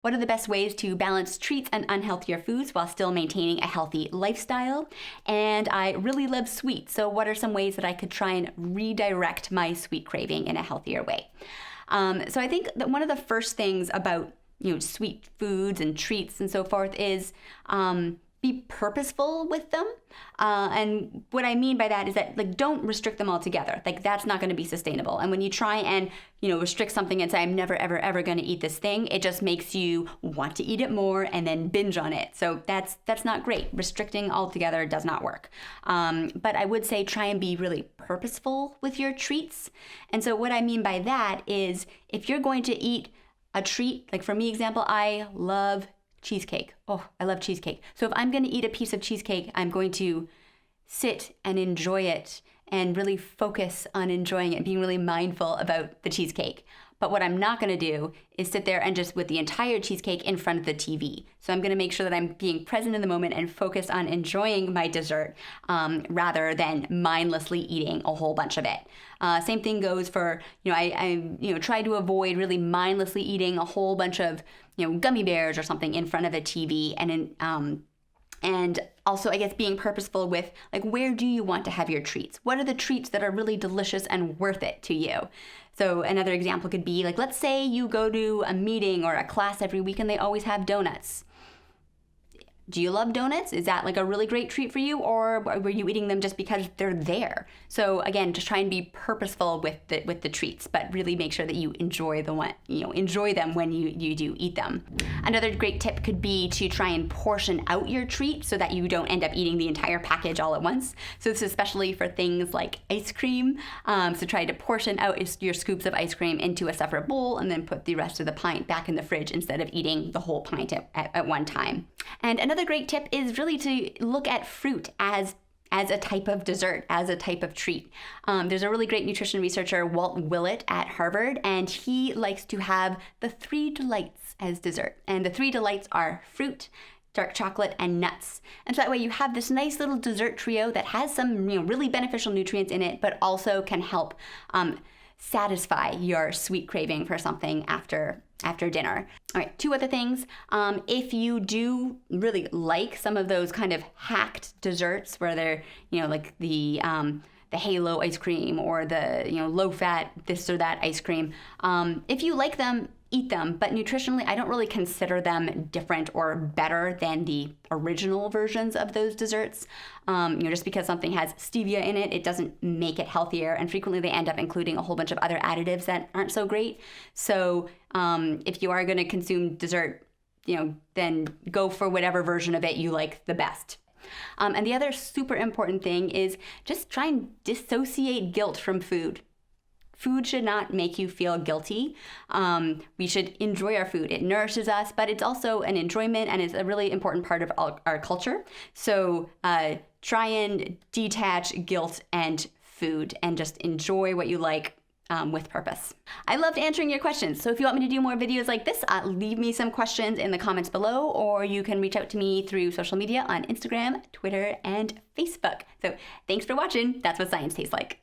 What are the best ways to balance treats and unhealthier foods while still maintaining a healthy lifestyle? And I really love sweets, so what are some ways that I could try and redirect my sweet craving in a healthier way? So I think that one of the first things about sweet foods and treats and so forth is be purposeful with them. And what I mean by that is that don't restrict them altogether. That's not going to be sustainable. And when you try and restrict something and say, I'm never, ever, ever going to eat this thing, it just makes you want to eat it more and then binge on it. So that's not great. Restricting altogether does not work. But I would say try and be really purposeful with your treats. And so what I mean by that is if you're going to eat a treat, like for me example, I love cheesecake. Oh, I love cheesecake. So if I'm going to eat a piece of cheesecake, I'm going to sit and enjoy it and really focus on enjoying it, being really mindful about the cheesecake. But what I'm not going to do is sit there and just with the entire cheesecake in front of the TV. So I'm going to make sure that I'm being present in the moment and focused on enjoying my dessert rather than mindlessly eating a whole bunch of it. Same thing goes for, I try to avoid really mindlessly eating a whole bunch of, gummy bears or something in front of a TV. And also, I guess, being purposeful with, where do you want to have your treats? What are the treats that are really delicious and worth it to you? So another example could be, let's say you go to a meeting or a class every week and they always have donuts. Do you love donuts? Is that a really great treat for you, or were you eating them just because they're there? So again, just try and be purposeful with the treats, but really make sure that you enjoy them when you do eat them. Another great tip could be to try and portion out your treat so that you don't end up eating the entire package all at once. So this is especially for things like ice cream. So try to portion out your scoops of ice cream into a separate bowl and then put the rest of the pint back in the fridge instead of eating the whole pint at one time. And another great tip is really to look at fruit as a type of dessert, as a type of treat. There's a really great nutrition researcher, Walt Willett at Harvard, and he likes to have the 3 delights as dessert. And the 3 delights are fruit, dark chocolate, and nuts. And so that way you have this nice little dessert trio that has some really beneficial nutrients in it, but also can help satisfy your sweet craving for something after dinner. All right, 2 other things. If you do really like some of those kind of hacked desserts where they're, like the Halo ice cream or the, low fat this or that ice cream, if you like them, eat them. But nutritionally, I don't really consider them different or better than the original versions of those desserts. Just because something has stevia in it, it doesn't make it healthier. And frequently they end up including a whole bunch of other additives that aren't so great. So if you are going to consume dessert, then go for whatever version of it you like the best. And the other super important thing is just try and dissociate guilt from food. Food should not make you feel guilty. We should enjoy our food. It nourishes us, but it's also an enjoyment and is a really important part of our culture. So try and detach guilt and food and just enjoy what you like with purpose. I loved answering your questions. So if you want me to do more videos like this, leave me some questions in the comments below, or you can reach out to me through social media on Instagram, Twitter, and Facebook. So thanks for watching. That's what science tastes like.